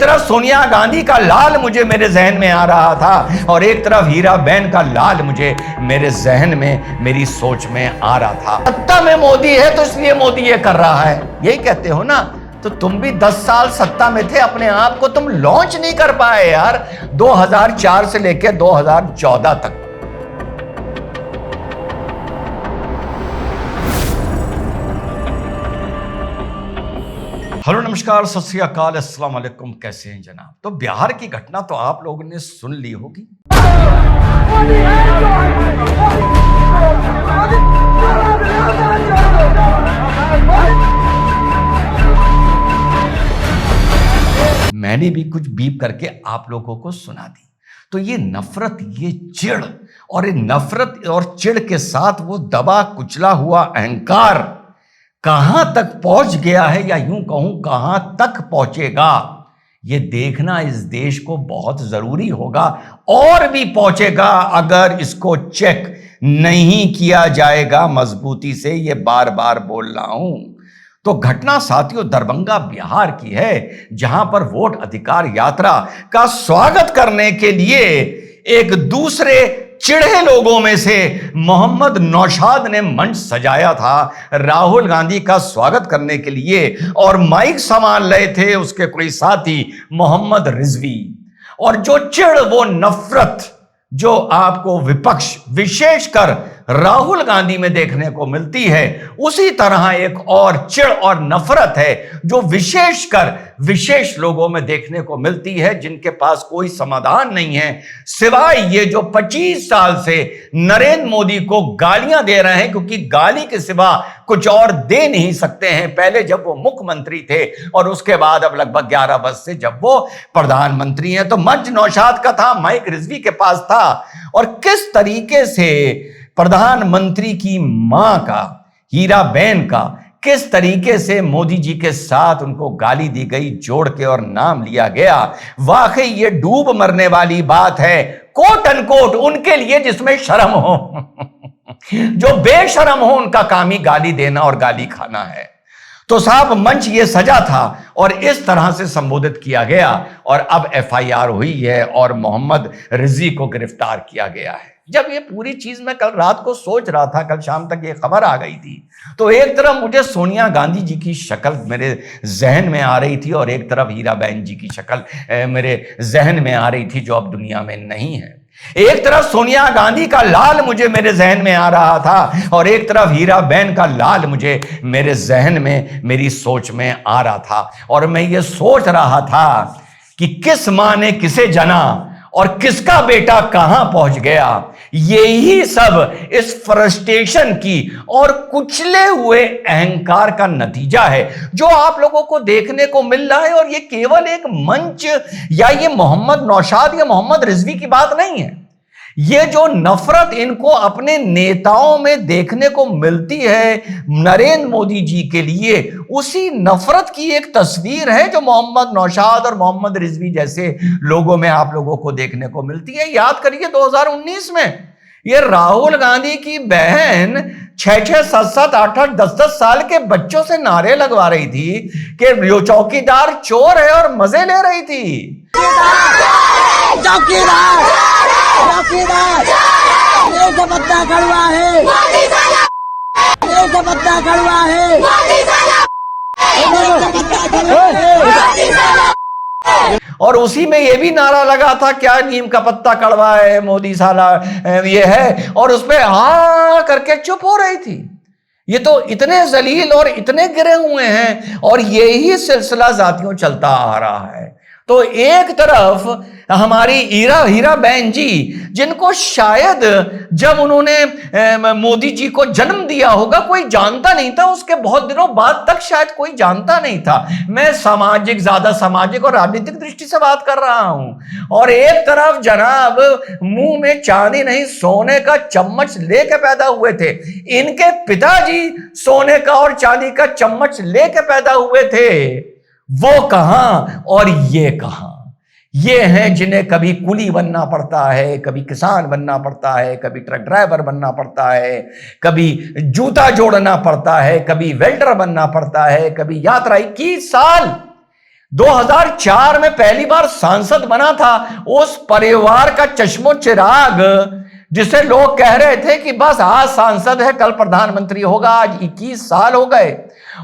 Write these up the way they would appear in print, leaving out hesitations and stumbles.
तरफ सोनिया गांधी का लाल मुझे मेरे जहन में आ रहा था और एक तरफ हीराबेन का लाल मुझे मेरे जहन में, मेरी सोच में आ रहा था। सत्ता में मोदी है तो इसलिए मोदी ये कर रहा है, यही कहते हो ना। तो तुम भी 10 साल सत्ता में थे, अपने आप को तुम लॉन्च नहीं कर पाए यार, 2004 से लेकर 2014 तक। हेलो नमस्कार, सत श्री अकाल, अस्सलाम वालेकुम। कैसे हैं जनाब? तो बिहार की घटना तो आप लोगों ने सुन ली होगी। मैंने भी कुछ बीप करके आप लोगों को सुना दी। तो ये नफरत, ये चिढ़, और ये नफरत और चिढ़ के साथ वो दबा कुचला हुआ अहंकार कहां तक पहुंच गया है, या यूं कहूं कहां तक पहुंचेगा, ये देखना इस देश को बहुत जरूरी होगा। और भी पहुंचेगा अगर इसको चेक नहीं किया जाएगा मजबूती से, ये बार बार बोल रहा हूं। तो घटना साथियों दरभंगा बिहार की है, जहां पर वोट अधिकार यात्रा का स्वागत करने के लिए एक दूसरे चिढ़े लोगों में से मोहम्मद नौशाद ने मंच सजाया था राहुल गांधी का स्वागत करने के लिए, और माइक संभाल रहे थे उसके कोई साथी मोहम्मद रिजवी। और जो चिढ़, वो नफरत जो आपको विपक्ष विशेषकर राहुल गांधी में देखने को मिलती है, उसी तरह एक और चिढ़ और नफरत है जो विशेषकर विशेष लोगों में देखने को मिलती है, जिनके पास कोई समाधान नहीं है सिवाय ये जो 25 साल से नरेंद्र मोदी को गालियां दे रहे हैं, क्योंकि गाली के सिवा कुछ और दे नहीं सकते हैं। पहले जब वो मुख्यमंत्री थे और उसके बाद अब लगभग 11 वर्ष से जब वो प्रधानमंत्री हैं। तो मंच नौशाद का था, माइक रिजवी के पास था, और किस तरीके से प्रधानमंत्री की मां का, हीराबेन का, किस तरीके से मोदी जी के साथ उनको गाली दी गई जोड़ के और नाम लिया गया। वाकई ये डूब मरने वाली बात है, कोट अनकोट उनके लिए जिसमें शर्म हो। जो बेशरम हो उनका काम ही गाली देना और गाली खाना है। तो साहब मंच ये सजा था और इस तरह से संबोधित किया गया, और अब एफआईआर हुई है और मोहम्मद रिजवी को गिरफ्तार किया गया है। जब ये पूरी चीज मैं कल रात को सोच रहा था, कल शाम तक ये खबर आ गई थी, तो एक तरफ मुझे सोनिया गांधी जी की शक्ल मेरे जहन में आ रही थी और एक तरफ हीराबेन जी की शक्ल मेरे जहन में आ रही थी, जो अब दुनिया में नहीं है। एक तरफ सोनिया गांधी का लाल मुझे मेरे जहन में आ रहा था और एक तरफ हीराबेन का लाल मुझे मेरे जहन में, मेरी सोच में आ रहा था। और मैं ये सोच रहा था कि किस मां ने किसे जना और किसका बेटा कहां पहुंच गया। यही सब इस फ्रस्ट्रेशन की और कुचले हुए अहंकार का नतीजा है जो आप लोगों को देखने को मिल रहा है। और ये केवल एक मंच या ये मोहम्मद नौशाद या मोहम्मद रिजवी की बात नहीं है। ये जो नफरत इनको अपने नेताओं में देखने को मिलती है नरेंद्र मोदी जी के लिए, उसी नफरत की एक तस्वीर है जो मोहम्मद नौशाद और मोहम्मद रिजवी जैसे लोगों में आप लोगों को देखने को मिलती है। याद करिए 2019 में ये राहुल गांधी की बहन 6-6, 7-7, 8-8, 10-10 साल के बच्चों से नारे लगवा रही थी कि जो चौकीदार चोर है और मजे ले रही थी। चौकीदार पत्ता कड़वा है, पत्ता कड़वा है। और उसी में ये भी नारा लगा था, क्या नीम का पत्ता कड़वा है, मोदी साला ये है, और उस पर हाँ करके चुप हो रही थी। ये तो इतने जलील और इतने गिरे हुए हैं, और यही सिलसिला जातियों चलता आ रहा है। तो एक तरफ हमारी हीराबेन जी, जिनको शायद जब उन्होंने मोदी जी को जन्म दिया होगा कोई जानता नहीं था, उसके बहुत दिनों बाद तक शायद कोई जानता नहीं था। मैं ज्यादा सामाजिक और राजनीतिक दृष्टि से बात कर रहा हूं। और एक तरफ जनाब मुंह में चांदी नहीं सोने का चम्मच लेके पैदा हुए थे। इनके पिताजी सोने का और चांदी का चम्मच लेके पैदा हुए थे। वो कहां और ये कहां? ये हैं जिन्हें कभी कुली बनना पड़ता है, कभी किसान बनना पड़ता है, कभी ट्रक ड्राइवर बनना पड़ता है, कभी जूता जोड़ना पड़ता है, कभी वेल्डर बनना पड़ता है, कभी यात्रा। 21 साल 2004 में पहली बार सांसद बना था, उस परिवार का चश्मो चिराग जिसे लोग कह रहे थे कि बस आज सांसद है कल प्रधानमंत्री होगा, आज 21 साल हो गए।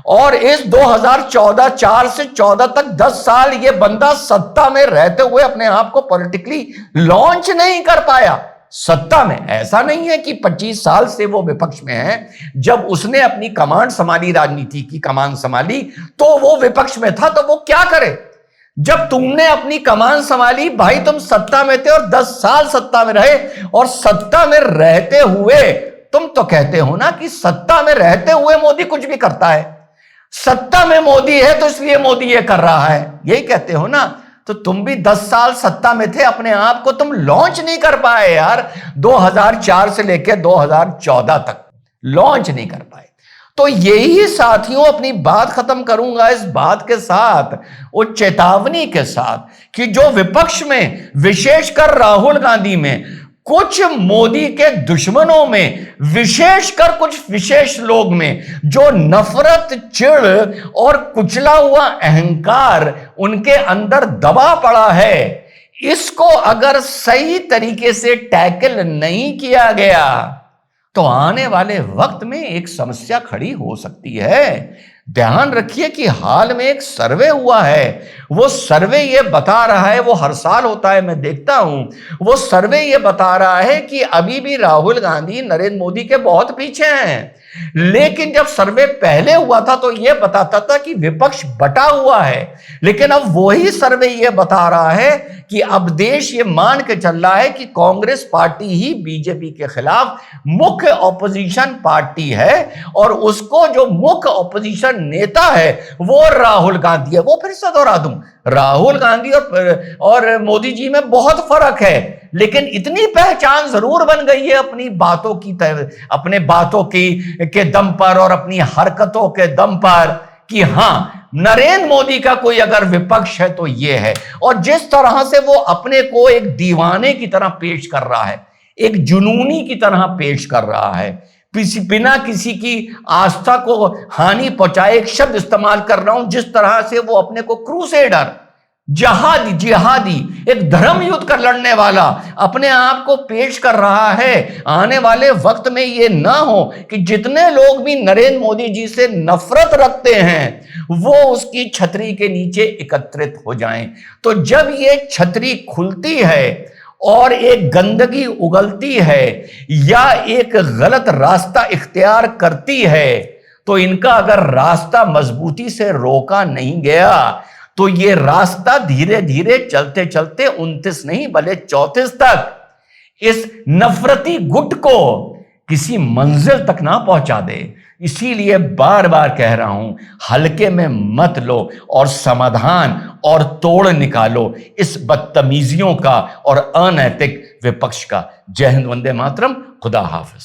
और इस 2014 4 से 14 तक 10 साल ये बंदा सत्ता में रहते हुए अपने आप को पॉलिटिकली लॉन्च नहीं कर पाया। सत्ता में ऐसा नहीं है कि 25 साल से वो विपक्ष में है, जब उसने अपनी कमांड संभाली, राजनीति की कमान संभाली, तो वो विपक्ष में था। तो वो क्या करे? जब तुमने अपनी कमान संभाली, भाई तुम सत्ता में थे और 10 साल सत्ता में रहे, और सत्ता में रहते हुए तुम तो कहते हो ना कि सत्ता में रहते हुए मोदी कुछ भी करता है, सत्ता में मोदी है तो इसलिए मोदी ये कर रहा है, यही कहते हो ना। तो तुम भी 10 साल सत्ता में थे, अपने आप को तुम लॉन्च नहीं कर पाए यार। 2004 से लेकर 2014 तक लॉन्च नहीं कर पाए। तो यही साथियों, अपनी बात खत्म करूंगा इस बात के साथ, वो चेतावनी के साथ, कि जो विपक्ष में, विशेषकर राहुल गांधी में, कुछ मोदी के दुश्मनों में, विशेषकर कुछ विशेष लोग में, जो नफरत, चिढ़ और कुचला हुआ अहंकार उनके अंदर दबा पड़ा है, इसको अगर सही तरीके से टैकल नहीं किया गया तो आने वाले वक्त में एक समस्या खड़ी हो सकती है। ध्यान रखिए कि हाल में एक सर्वे हुआ है, वो सर्वे ये बता रहा है, वो हर साल होता है, मैं देखता हूं, वो सर्वे ये बता रहा है कि अभी भी राहुल गांधी नरेंद्र मोदी के बहुत पीछे हैं। लेकिन जब सर्वे पहले हुआ था तो यह बताता था कि विपक्ष बटा हुआ है, लेकिन अब वही सर्वे यह बता रहा है कि अब देश ये मान के चल रहा है कि कांग्रेस पार्टी ही बीजेपी के खिलाफ मुख्य ऑपोजिशन पार्टी है, और उसको जो मुख्य ऑपोजिशन नेता है वो राहुल गांधी है। वो फिर से दोहरा दूं, राहुल गांधी और मोदी जी में बहुत फर्क है, लेकिन इतनी पहचान जरूर बन गई है अपनी बातों की, अपने बातों की के दम पर और अपनी हरकतों के दम पर, कि हां, नरेंद्र मोदी का कोई अगर विपक्ष है तो ये है। और जिस तरह से वो अपने को एक दीवाने की तरह पेश कर रहा है, एक जुनूनी की तरह पेश कर रहा है, बिना किसी की आस्था को हानि पहुंचाए, एक शब्द इस्तेमाल कर रहा हूं, जिस तरह से वो अपने को क्रूसेडर, जिहादी, एक धर्म युद्ध कर लड़ने वाला अपने आप को पेश कर रहा है, आने वाले वक्त में ये ना हो कि जितने लोग भी नरेंद्र मोदी जी से नफरत रखते हैं वो उसकी छतरी के नीचे एकत्रित हो जाएं। तो जब ये छतरी खुलती है और एक गंदगी उगलती है या एक गलत रास्ता इख्तियार करती है, तो इनका अगर रास्ता मजबूती से रोका नहीं गया तो ये रास्ता धीरे धीरे चलते चलते 29 नहीं बल्कि 34 तक इस नफरती गुट को किसी मंजिल तक ना पहुंचा दे। इसीलिए बार बार कह रहा हूं, हल्के में मत लो और समाधान और तोड़ निकालो इस बदतमीजियों का और अनैतिक विपक्ष का। जय हिंद, वंदे मातरम, खुदा हाफिज।